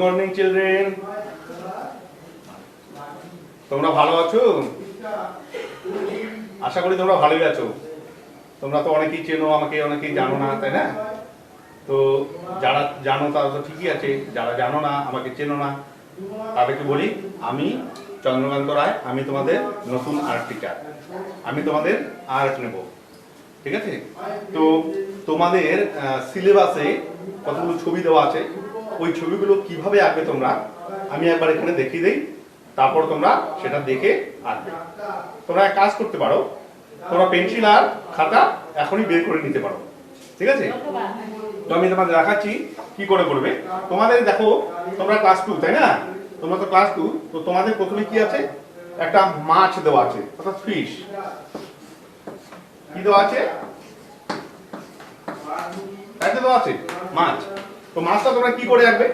Morning children, তোমরা ভালো আছো? আশা করি তোমরা ভালোই আছো। তোমরা তো অনেকেই চেনো আমাকে, অনেকেই জানো না, তাই না? তো যারা জানো তারা তো ঠিকই আছে, যারা জানো না, আমাকে চেনো না, তাদেরকে বলি আমি চন্দ্রকান্ত রায়, আমি তোমাদের নতুন আর্ট টিচার। আমি তোমাদের আর্ট নেব, ঠিক আছে? তো তোমাদের সিলেবাসে কতগুলো ছবি দেওয়া আছে, ওই ছবিগুলো কিভাবে আঁকবে তোমরা আমি একবার এখানে দেখিয়ে দিই, তারপর তোমরা সেটা দেখে আঁকবে। তোমরা এক কাজ করতে পারো, তোমরা পেন্সিল আর খাতা এখনই বের করে নিতে পারো, ঠিক আছে? তো আমি তোমাদের দেখাচ্ছি কি করে করবে। তোমাদের দেখো, তোমরা ক্লাস 2, তাই না? তোমরা তো ক্লাস 2, তো তোমাদের প্রথমে কি আছে, একটা মাছ দেওয়া আছে, অর্থাৎ ফিশ। কি দেওয়া আছে? একটা দেওয়া আছে মাছ। তো মাছটা তোমরা কি করে আঁকবে?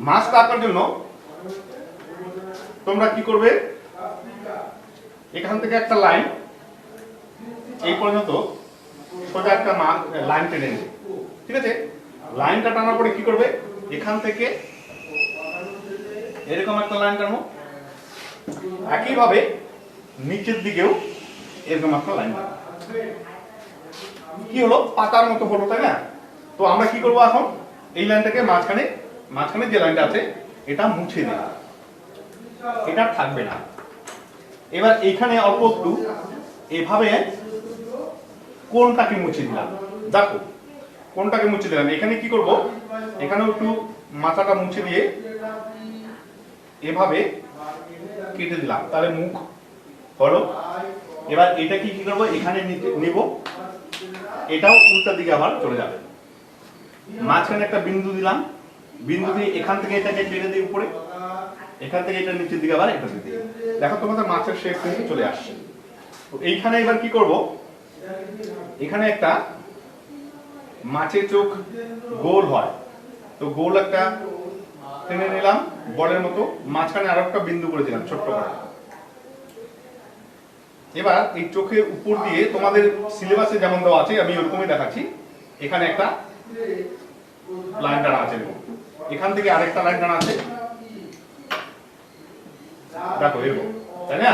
মাছটা আঁকার জন্য তোমরা কি করবে, এখান থেকে একটা লাইন এই পর্যন্ত সোজা একটা লাইন টেনে নেবে, ঠিক আছে? লাইনটা টানার পরে কি করবে, এখান থেকে এরকম একটা লাইন টানো, একইভাবে নিচের দিকেও এরকম একটা লাইন টানো। কি হলো, পাতার মতো হলো, তাই না? তো আমরা কি করবো এখন, এই লাইনটাকে মাঝখানে যে লাইনটা আছে এটা মুছে দেব, এটা থাকবে না। এবার এইখানে অল্প একটু এভাবে কোনটাকে মুছে দিলাম, দেখো কোনটাকে মুছে দিলাম। এখানে কি করব, এখানেও একটু মাথাটা মুছে দিয়ে এভাবে কেটে দিলাম, তাহলে মুখ হলো। এবার এটা কি করব, এখানে নিব, এটাও উল্টা দিকে আবার চলে যাবে। মাঝখানে একটা বিন্দু দিলাম, বিন্দু দিয়ে এখান থেকে এটাকে টেনে দিই উপরে, এখান থেকে এটা নিচের দিকে আবার এটা দিই। দেখো তোমাদের মাছের শেপ কিন্তু চলে আসছে। তো এইখানে এবার কি করব, এখানে একটা মাছের চোখ গোল হয়, তো গোল একটা টেনে নিলাম বলের মতো, মাঝখানে আরো একটা বিন্দু করে দিলাম ছোট্ট করে। এবার এই চোখের উপর দিয়ে তোমাদের সিলেবাসে যেমন দেওয়া আছে আমি ওরকমই দেখাচ্ছি, এখানে একটা লাইন টানা আছে, এখান থেকে আরেকটা লাইন টানা আছে, দেখো এরকম, তাই না?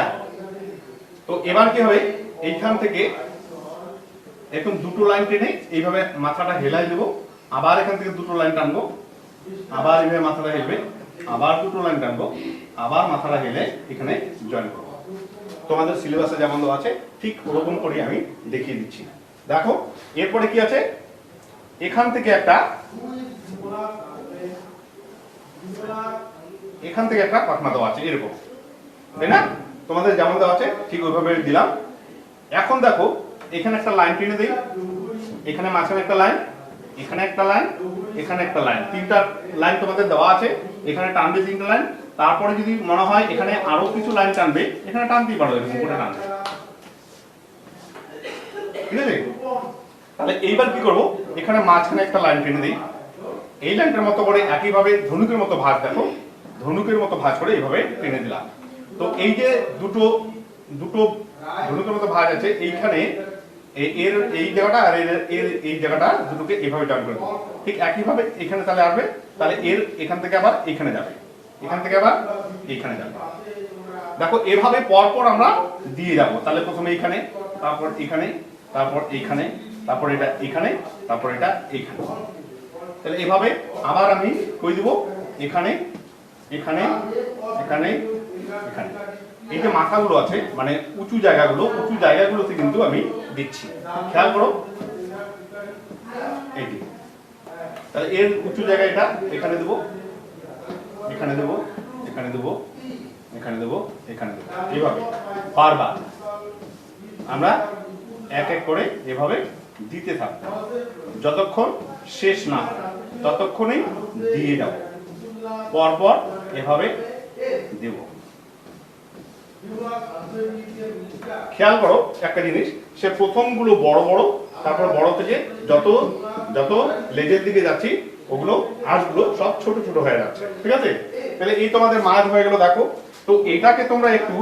তো এবার কি হবে, এইখান থেকে এরকম দুটো লাইন টেনে এইভাবে মাথাটা হেলাই দেবো, আবার এখান থেকে দুটো লাইন টানবো, আবার এইভাবে মাথাটা হেলবে, আবার দুটো লাইন টানবো, আবার মাথাটা হেলে এখানে জয়েন করবো। তোমাদের সিলেবাসে যেমন দেওয়া আছে ঠিক ওরকম করে আমি দেখিয়ে দিচ্ছি। দেখো এরপরে কি আছে, এখান থেকে একটা পাখনা দেওয়া আছে এরকম, তাই না? তোমাদের যেমন দেওয়া আছে ঠিক ওইভাবে দিলাম। এখন দেখো এখানে একটা লাইন টেনে দিই, এখানে মাঝখানে একটা লাইন, এখানে একটা লাইন, এখানে একটা লাইন, তিনটা লাইন তোমাদের দেওয়া আছে। এখানে টানবে তিনটা লাইন, তারপরে যদি মনে হয় এখানে আরো কিছু লাইন টানবে, এখানে টানতেই পারো, এরকম করে টানবে, ঠিক আছে? তাহলে এইবার কি করব, এখানে মাঝখানে একটা লাইন টেনে দিই, এই লাইনটার মতো করে একইভাবে ধনুকের মতো ভাঁজ, দেখো ধনুকের মতো ভাঁজ করে এইভাবে টেনে দিলাম। তো এই যে দুটো ধনুকের মতো ভাঁজ আছে, এইখানে এর এই জায়গাটা আর এর এই জায়গাটা দুটোকে এইভাবে টান করে দেবো, ঠিক একইভাবে এখানে তাহলে আসবে, তাহলে এর এখান থেকে আবার এখানে যাবে, এখান থেকে আবার এইখানে যাবে। দেখো এভাবে পরপর আমরা দিয়ে যাব, তাহলে প্রথমে এইখানে, তারপর এখানে, তারপর এইখানে, তারপর এটা এখানে, তারপর এটা এইখানে, তাহলে এভাবে আবার আমি কই দিব, এখানে, এখানে, এখানে, এখানে। এই যে মাথাগুলো আছে মানে উঁচু জায়গাগুলোতে কিন্তু আমি দিচ্ছি, খেয়াল করো এইটি। তাহলে এর উঁচু জায়গা এটা এখানে দেবো, এখানে দেবো, এখানে দেবো, এখানে দেবো, এখানে দেবো, এইভাবে বারবার আমরা এক এক করে এভাবে দিতে থাকবো, যতক্ষণ শেষ না হয় ততক্ষণই দিয়ে যাবো, পরপর এভাবে দেব। খেয়াল করো একটা জিনিস, সে প্রথমগুলো বড় বড়, তারপর বড় থেকে যত যত লেজের দিকে যাচ্ছি ওগুলো আঁশগুলো সব ছোট ছোট হয়ে যাচ্ছে, ঠিক আছে? তাহলে এই তোমাদের মাছ হয়ে গেল। দেখো তো এটাকে তোমরা একটু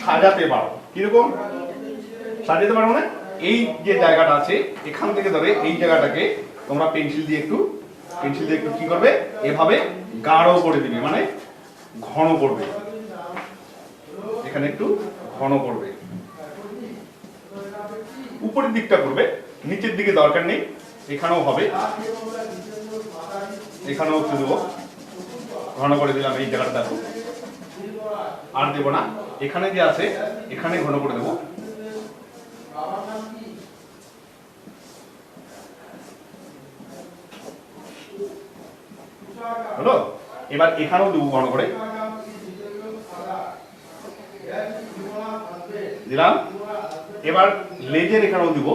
সাজাতে পারো, কিরকম সাজাতে পারো মানে এই যে জায়গাটা আছে এখান থেকে ধরে এই জায়গাটাকে তোমরা পেন্সিল দিয়ে একটু পেন্সিল দিয়ে একটু কি করবে, এভাবে গাঢ় করে দিবে, মানে ঘন করবে, এখানে একটু ঘন করবে, উপরের দিকটা করবে, নিচের দিকে দরকার নেই, এখানেও হবে, এখানেও একটু দেবো, ঘন করে দিলাম, এই জায়গাটা দেখো, আর দেবো না, এখানে যে আছে এখানে ঘন করে দেবো। হলো, এবার এখানেও দেবো ঘন করে দিলাম। এবার লেজের এখানেও দিব,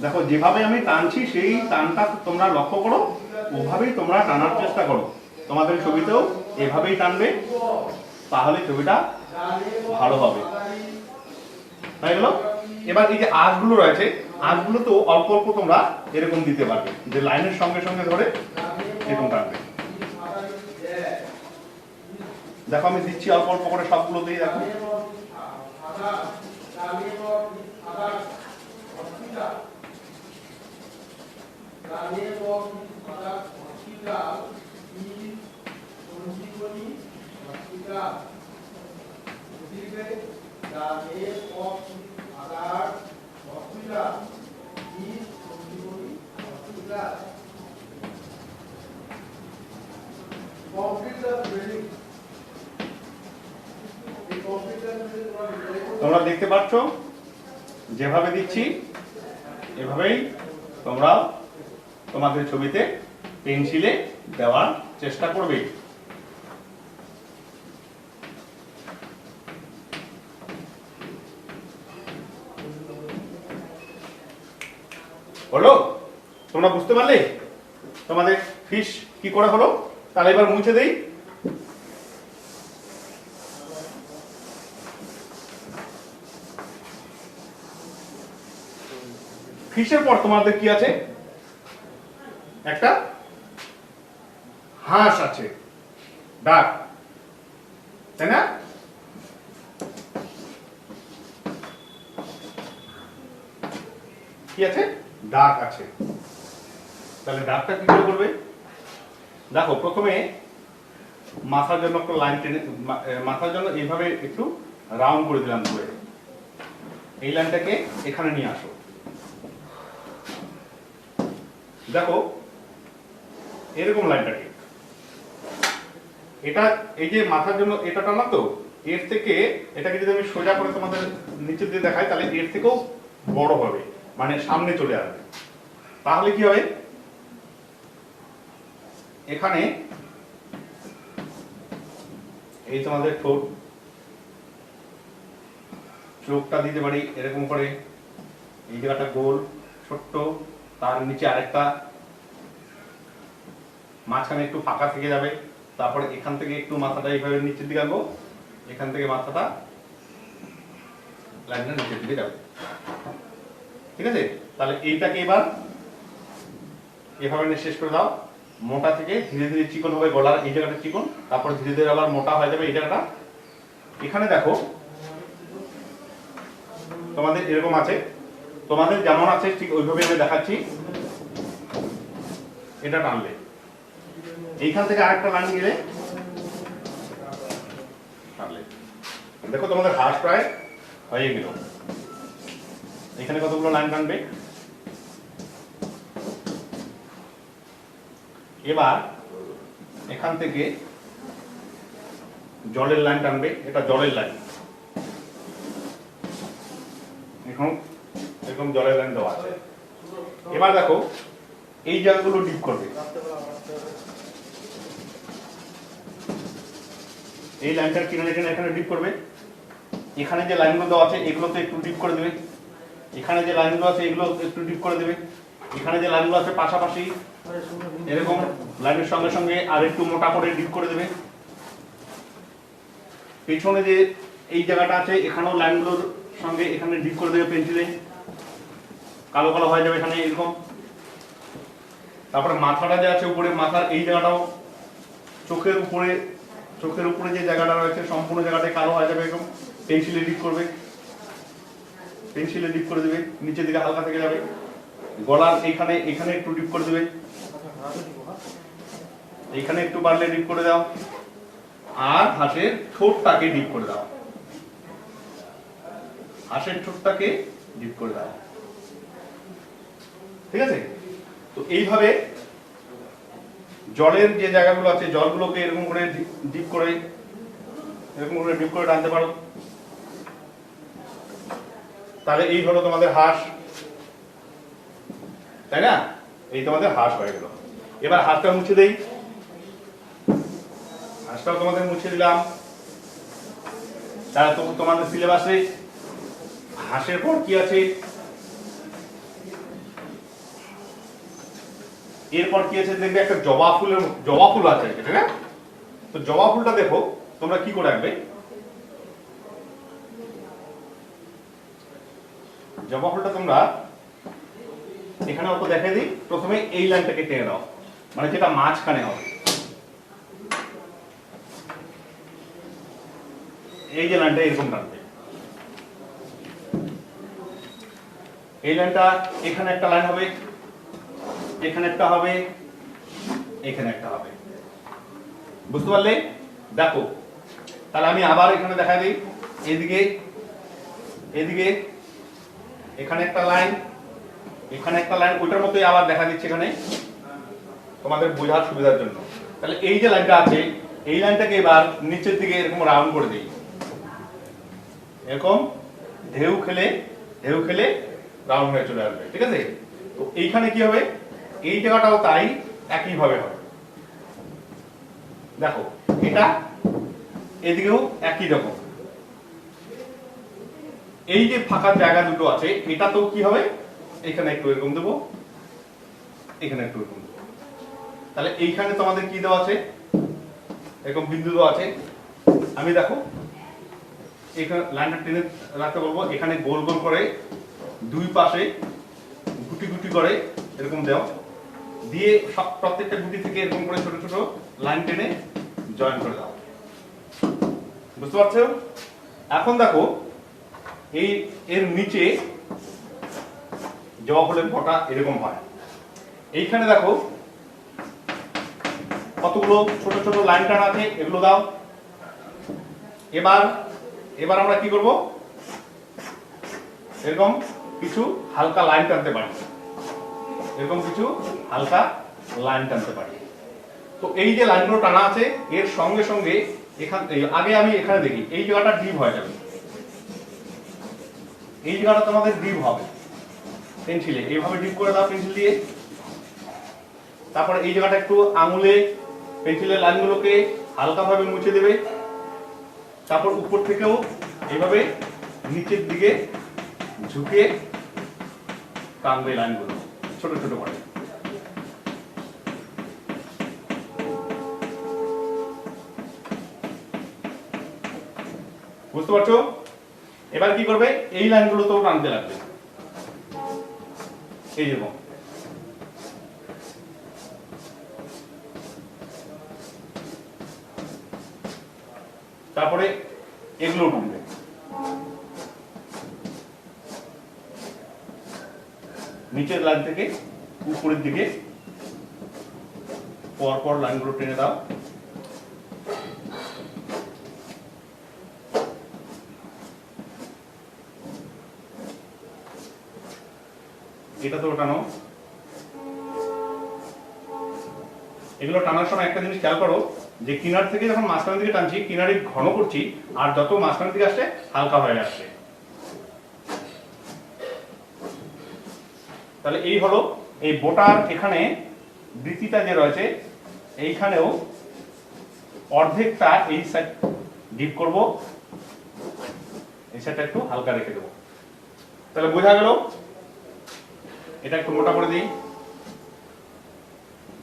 দেখো যেভাবে আমি টানছি সেই টানটা তোমরা লক্ষ্য করো, ওভাবেই তোমরা টানার চেষ্টা করো, তোমাদের ছবিতেও এভাবেই টানবে, তাহলে ছবিটা ভালো হবে। তাই গেল। এবার এই যে আঁচগুলো রয়েছে, আঁচগুলো তো অল্প অল্প তোমরা এরকম দিতে পারবে, যে লাইনের সঙ্গে সঙ্গে ধরে এরকম টানবে। দেখো আমি দিচ্ছি অল্প অল্প করে সবগুলো দিয়ে, দেখো তোমরা দেখতে পাচ্ছ যেভাবে দিচ্ছি এভাবেই তোমরা তোমাদের ছবিতে পেন্সিলে দেওয়ার চেষ্টা করবে। হলো, তোমরা বুঝতে পারলে তোমাদের ফিশ কি করে হলো? তাহলে এবার মুছে দেই। ফিশের পর তোমাদের কি আছে? একটা হাঁস আছে, ডাক, তাই না? কি আছে? ডাক আছে। তাহলে ডাকটা কি করে করবে? দেখো প্রথমে মাথার জন্য একটা লাইন টেনে, মাথার জন্য এইভাবে একটু রাউন্ড করে দিলাম ঘুরে, এই লাইনটাকে এখানে নিয়ে আসো। দেখো এরকম লাইনটাকে, এটা এই যে মাথার জন্য এটা টানা, তো এর থেকে এটাকে যদি আমি সোজা করে তোমাদের নিচে দিয়ে দেখাই, তাহলে এর থেকেও বড় হবে, মানে সামনে চলে আসবে। তাহলে কি হবে? এখানে এই তোমাদের ঠোঁট, চোখটা দিতে পারি এরকম করে, এই জায়গাটা গোল ছোট্ট, তার নিচে আরেকটা, মাঝখানে একটু ফাঁকা থেকে যাবে, তারপরে এখান থেকে একটু মাথাটা এইভাবে নিচের দিকে আনবো, এখান থেকে মাথাটা লাইনটা নিচের দিকে যাবে। ঠিক আছে? তাহলে এইটাকে এবার এভাবে শেষ করে দাও। মোটা থেকে ধীরে ধীরে চিকন হবে, গলার এই জায়গাটা চিকন, তারপর ধীরে ধীরে আবার মোটা হয়ে যাবে এই জায়গাটা। এখানে দেখো তোমাদের এরকম আছে, তোমাদের যেমন আছে ঠিক ওইভাবে আমি দেখাচ্ছি। এটা টানলে এইখান থেকে আরেকটা লাইন গেলে টানলে, দেখো তোমাদের হাঁস প্রায় হয়ে গেল। এখানে কতগুলো লাইন টানবে। এবার এখান থেকে জলের লাইন টানবে, এটা জলের লাইন, এখন এরকম জলের লাইন দেওয়া আছে। এবার দেখো এই জায়গাগুলো ডিপ করবে, এই লাইনটার কিনারে কিনারে এখানে ডিপ করবে। এখানে যে লাইনগুলো দেওয়া আছে এগুলোতে একটু ডিপ করে দেবে, এখানে যে লাইনগুলো আছে এগুলো একটু ডিপ করে দেবে, এখানে যে লাইনগুলো আছে পাশাপাশি এরকম লাইনের সঙ্গে সঙ্গে আর একটু মোটা করে ডিপ করে দেবে। পেছনে যে এই জায়গাটা আছে এখানেও লাইনগুলোর সঙ্গে এখানে ডিপ করে দেবে পেন্সিলে, কালো কালো হয়ে যাবে এখানে এরকম। তারপরে মাথাটা যে আছে উপরে, মাথার এই জায়গাটাও, চোখের উপরে যে জায়গাটা রয়েছে সম্পূর্ণ জায়গাটাই কালো হয়ে যাবে, এরকম পেন্সিলে ডিপ করবে। পেন্সিলে ডিপ করে দেবে, নিচের দিকে হালকা থেকে যাবে। গলার এখানে এখানে একটু ডিপ করে দেবে, এখানে একটু বাড়লে ডিপ করে দাও, আর হাঁসের ঠোঁটটাকে ডিপ করে দাও, হাঁসের ঠোঁটটাকে ডিপ করে দাও। ঠিক আছে? তো এইভাবে জলের যে জায়গাগুলো আছে জলগুলোকে এরকম করে ডিপ করে টানতে পারো। তাহলে এই হলো তোমাদের হাঁস, তাই না? এই তোমাদের হাঁস হয়ে গেল। এবার হাঁসটা মুছে দেই, হাঁসটাও তোমাদের মুছে দিলাম। তাহলে তোমাদের সিলেবাসে হাঁসের পর কি আছে, এরপর কি আছে দেখবে একটা জবা ফুল আছে, ঠিক না? তো জবা ফুলটা দেখো তোমরা কি করে রাখবে। জবা ফুলটা তোমরা এখানে অল্প দেখে দিই। প্রথমে এই লাইনটাকে টেনে দাও, মানে যেটা মাঝখানে হবে, এই যে লাইনটা এরকম টানবে। এই লাইনটা এখানে একটা লাইন হবে, এখানে একটা হবে, এখানে একটা হবে। বুঝতে পারলে? দেখো তাহলে আমি আবার এখানে দেখা দিই, এদিকে এদিকে এখানে একটা লাইন, এখানে একটা লাইন, ওইটার মতোই আবার দেখা দিচ্ছে এখানে তোমাদের বোঝার সুবিধার জন্য। তাহলে এই যে লাইনটা আছে এই লাইনটাকে এবার নিচের দিকে এরকম রাউন্ড করে দিই, এরকম ঢেউ খেলে রাউন্ড হয়ে চলে আসবে। ঠিক আছে? তো এইখানে কি হবে, এই জায়গাটাও তাই একই ভাবে হবে। দেখো এটা এদিকেও একই রকম, এই যে ফাঁকা জায়গা দুটো আছে এটা তো কি হবে, এখানে একটু এরকম দেবো, এখানে একটু এরকম দেবো। তাহলে এইখানে তোমাদের কি দেওয়া আছে, এরকম বিন্দু দেওয়া আছে। আমি দেখো এখানে লাইনটা টেনে রাখতে বলবো, এখানে গোল গোল করে দুই পাশে গুটি গুটি করে এরকম দাও, দিয়ে সব প্রত্যেকটা গুটি থেকে এরকম করে ছোট ছোট লাইন টেনে জয়েন করে দাও। বুঝতে পারছো? এখন দেখো এই এর নিচে জবা ফুলের ফোঁটা এরকম হয়। এইখানে দেখো কতগুলো ছোট ছোট লাইন টানা আছে, এগুলো দাও। এবার আমরা কি করব, এরকম কিছু হালকা লাইন টানতে পারি, এরকম কিছু হালকা লাইন টানতে পারি। তো এই যে লাইনগুলো টানা আছে এর সঙ্গে সঙ্গে আগে আমি এখানে দেখি এই জায়গাটা ডিপ হয়ে যাবে, এই জায়গাটা তোমাদের ডিপ হবে পেন্সিলে, এইভাবে ডিপ করে দাও পেন্সিল দিয়ে। তারপরে এই জায়গাটা একটু আঙুলে পেন্সিলের লাইনগুলোকে হালকাভাবে মুছে দেবে। তারপর উপর থেকেও এইভাবে নিচের দিকে ঝুঁকে টানবে লাইনগুলো ছোট ছোট করে। বুঝতে পারছো? এবার কি করবে, এই লাইনগুলো তো টানতে লাগবে, এই যেরকম। তারপরে এগুলো টানবে, নিচের লাইন থেকে উপরের দিকে পরপর লাইনগুলো টেনে দাও। এটা তো টানো। এগুলো টানার সময় একটা জিনিস খেয়াল করো যে কিনার থেকে যখন মাঝখানের দিকে টানছি কিনারে ঘন করছি, আর যত মাঝখানের দিকে আসছে হালকা হয়ে আসছে। তাহলে এই হলো এই বোটার এখানে বৃত্তিটা যে রয়েছে এইখানেও অর্ধেকটা এই সাইড ডিপ করব, এই সাইডটা একটু হালকা রেখে দেবো। তাহলে বোঝা গেল। এটা একটু মোটা করে দিই,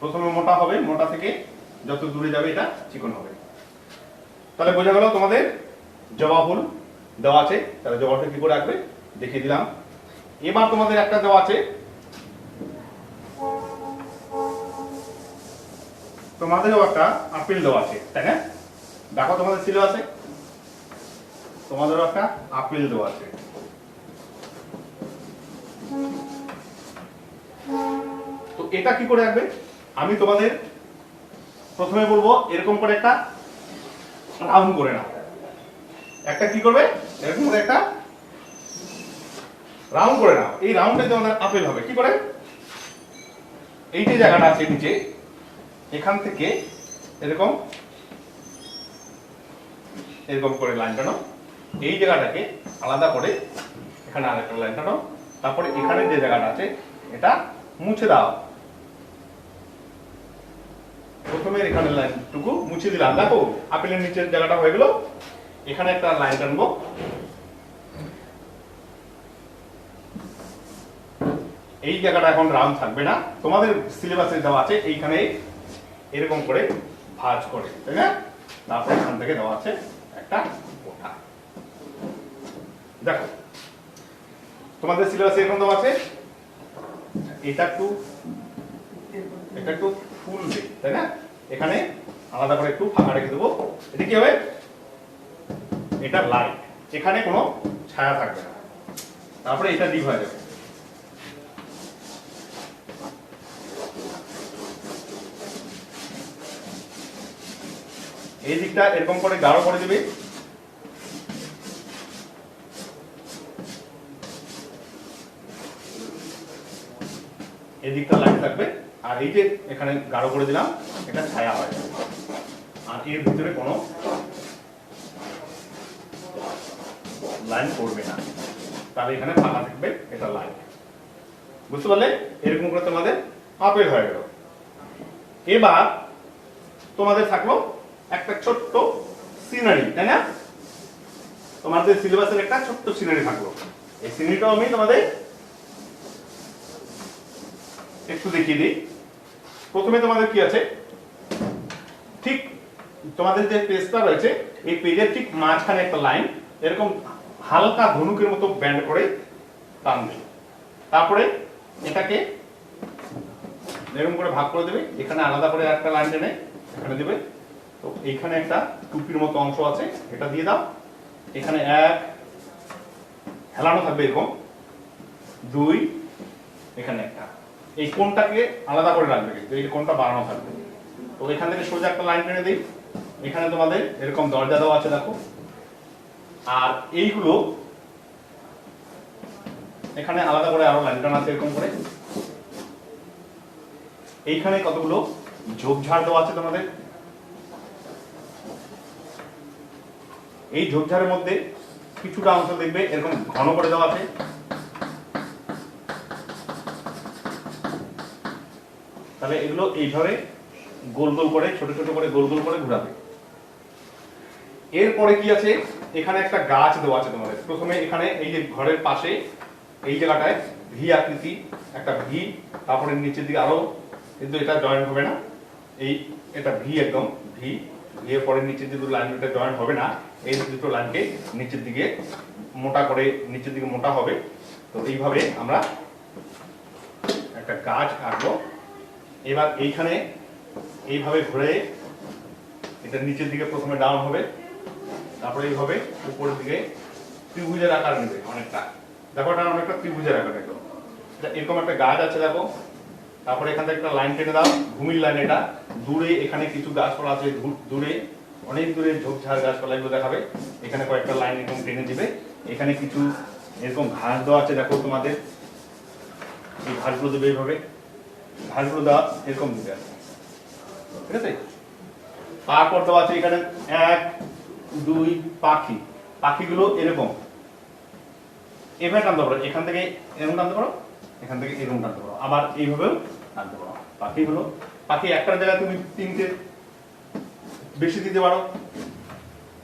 প্রথমে মোটা হবে, মোটা থেকে যত দূরে যাবে এটা চিকন হবে। তাহলে বোঝা গেল তোমাদের জবা ফুল দেওয়া আছে। তাহলে জবা ফুল কি করে রাখবে দেখিয়ে দিলাম। এবার তোমাদের একটা দেওয়া আছে, তোমাদেরও একটা আপেল দেওয়া আছে, তাই না? দেখো তোমাদের ছিল আছে, তোমাদেরও একটা আপেল দেওয়া আছে। তো এটা কি করে আঁকবে, আমি তোমাদের প্রথমে বলবো এরকম করে একটা রাউন্ড করে নাও। একটা কি করবে, এরকম করে একটা রাউন্ড করে নাও। এই রাউন্ডে তোমাদের আপেল হবে কি করে, এই যে জায়গাটা আছে নিচে, এখান থেকে এরকম এরকম করে লাইন টানো, এই জায়গাটাকে আলাদা করে এখানে আরেকটা লাইন টানো, তারপরে এখানে যে জায়গাটা আছে এটা মুছে দাও। প্রথমে এখানে লাইনটুকু মুছে দিলাম, দেখো আপেলের নিচের জায়গাটা হয়ে গেল। এখানে একটা লাইন টানবো, এই জায়গাটা এখন রাউন্ড থাকবে না, তোমাদের সিলেবাসে দেওয়া আছে এইখানে এরকম করে ভাঁজ করে, তাই না? তারপর এখান থেকে দেওয়া আছে একটা কোঠা। দেখো তোমাদের সিলেবাসে এরকম দেওয়া আছে, এটা একটু ফুল দে, তাই না? এখানে আলাদা করে একটু ফাঁকা রেখে দেবো। এটা কি হবে, এটা লাইট, এখানে কোনো ছায়া থাকবে না। তারপরে এটা ডিপ হয়ে যাবে। এই দিকটা এরকম করে গাঢ় করে দেবে, এই দিকটা লাইট থাকবে, আর এই যে এখানে গাঢ় করে দিলাম এটা ছায়া হয়ে যাবে। আর এর ভিতরে কোনো লাইন পড়বে না, তাহলে এখানে ফাঁকা থাকবে, এটা লাইন। বুঝতে পারলে? এরকম করে তোমাদের আপেল হয়ে গেল। এবার তোমাদের থাকলো একটা ছোট্ট সিনারি, তাই না? তোমাদের সিলেবাসের একটা ছোট্ট সিনারি থাকলো। এই সিনারিটাও আমি তোমাদের একটু দেখিয়ে দিই। প্রথমে তোমাদের কি আছে, ঠিক তোমাদের যে পেজটা রয়েছে এই পেজের ঠিক মাঝখানে একটা লাইন এরকম হালকা ধনুকের মতো ব্যান্ড করে টানবে। তারপরে এটাকে এরকম করে ভাগ করে দেবে, এখানে আলাদা করে একটা লাইন টেনে এখানে দেবে। তো এইখানে একটা টুপির মতো অংশ আছে, এটা দিয়ে দাও। এখানে এক হেলানো থাকবে এরকম, দুই, এখানে একটা, এই কোণটাকে আলাদা করে রাখবে, কিন্তু এই কোণটা বাড়ানো থাকবে। তো এখান থেকে সোজা একটা লাইন টেনে দিই। এখানে তোমাদের এরকম দরজা দেওয়া আছে দেখো, আর এইগুলো এখানে আলাদা করে আরো লাইন টানা আছে এরকম করে। এইখানে কতগুলো ঝোপঝাড় দেওয়া আছে তোমাদের, এই ঝোপঝাড়ের মধ্যে কিছুটা অংশ দেখবে এরকম ঘন করে দেওয়া আছে। তাহলে এগুলো এইভাবে গোল গোল করে ছোট ছোট করে গোল গোল করে ঘোরাবে। এরপরে কি আছে, এখানে একটা গাছ দেওয়া আছে তোমাদের। প্রথমে এখানে এই যে ঘরের পাশে এই জায়গাটায় ভি আকৃতি একটা ভি, তারপরে নিচের দিকে আরো, কিন্তু এটা জয়েন্ট হবে না, এই এটা ভি, একদম ভি, ভি এর পরে নিচের দিকে লাইন, এটা জয়েন্ট হবে না, এই দুটো লাইনকে নিচের দিকে মোটা করে, নিচের দিকে মোটা হবে। তো এইভাবে আমরা একটা গাছ আঁকবো। এবার এইখানে এইভাবে ঘুরে এটা নিচের দিকে প্রথমে ডাউন হবে, তারপরে এইভাবে উপরের দিকে ত্রিভুজের আকার নেবে অনেকটা। দেখো এটা অনেকটা ত্রিভুজের আকার একদম। এরকম একটা গাছ আছে দেখো, তারপরে এখান থেকে একটা লাইন টেনে দাও, ভূমির লাইন। এটা দূরে এখানে কিছু গাছপালা আছে, দূরে অনেক দূরে ঝোপঝাড় গাছপালা এগুলো দেখাবে। এখানে কয়েকটা লাইন এরকম টেনে দিবে। এখানে কিছু এরকম ঘাস দেওয়া আছে দেখো তোমাদের, এই ঘাসগুলো দেবে এইভাবে, ঘাসগুলো দেওয়া এরকম দিবে, ঠিক আছে? তারপর দেওয়া আছে এখানে এক, দুই, পাখি, পাখিগুলো এরকম এভাবে টানতে পারো, এখান থেকে এরকম টানতে পারো, এখান থেকে এরকম টানতে পারো, আবার এইভাবেও টানতে পারো। পাখিগুলো, পাখি একটার জায়গায় তুমি তিনটে বেশি দিতে পারো,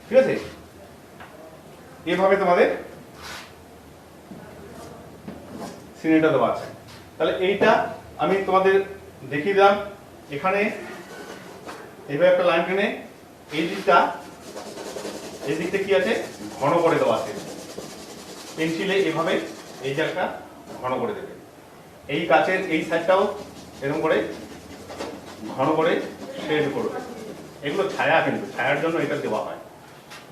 ঠিক আছে? এভাবে তোমাদের সিনেটা দেওয়া আছে। তাহলে এইটা আমি তোমাদের দেখিয়ে দিলাম। এখানে এইভাবে একটা লাইন টেনে এই দিকটা, এই দিকটা কি আছে, ঘন করে দেওয়া আছে পেন্সিলে, এভাবে এই জায়গাটা ঘন করে দেবে। এই গাছের এই সাইডটাও এরকম করে ঘন করে শেড করবে। এগুলো ছায়া, কিন্তু ছায়ার জন্য এটা দেওয়া হয়।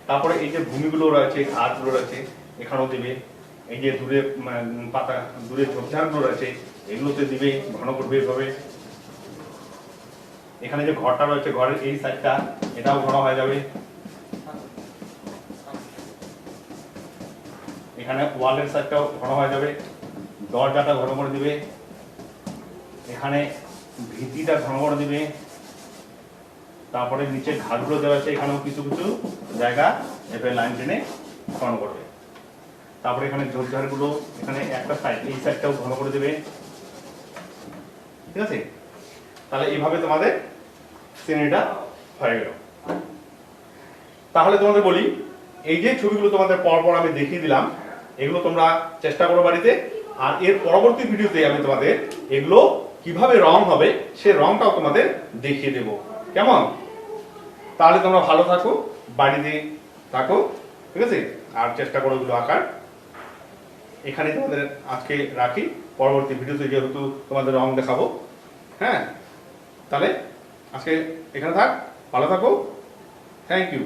তারপরে এই যে ভূমিগুলো রয়েছে, ঘাসগুলো রয়েছে, এখানেও দেবে। এই যে দূরে পাতা, দূরে ঝোপঝাড়গুলো রয়েছে, এগুলোতে দিবে, ঘন করবে এভাবে। এখানে যে ঘরটা রয়েছে, ঘরের এই সাইডটা এটাও ঘন হয়ে যাবে। এখানে ওয়ালের সাইডটাও ঘন হয়ে যাবে, দরজাটা ঘন করে দিবে, এখানে ভিতিটা ঘন করে দিবে, তারপরে নিচে ঘাটগুলো দেওয়া আছে, এখানেও কিছু কিছু জায়গা এভাবে লাইন টেনে ঘন করবে। তারপরে এখানে ঝোপঝাড়গুলো, এখানে একটা সাইড, এই সাইডটাও ঘন করে দেবে, ঠিক আছে? তাহলে এইভাবে তোমাদের সিনারিটা হয়ে গেল। তাহলে তোমাদের বলি, এই যে ছবিগুলো তোমাদের পরপর আমি দেখিয়ে দিলাম, এগুলো তোমরা চেষ্টা করো বাড়িতে। আর এর পরবর্তী ভিডিওতে আমি তোমাদের এগুলো কিভাবে রং হবে সে রংটাও তোমাদের দেখিয়ে দেব, কেমন? তাহলে তোমরা ভালো থাকো, বাড়িতে থাকো, ঠিক আছে? আর চেষ্টা করো এগুলো আঁকার। এখানে তোমাদের আজকে রাখি, পরবর্তী ভিডিওতে যেহেতু তোমাদের রং দেখাবো। হ্যাঁ, তাহলে আজকে এখানে থাক, ভালো থাকো, থ্যাংক ইউ।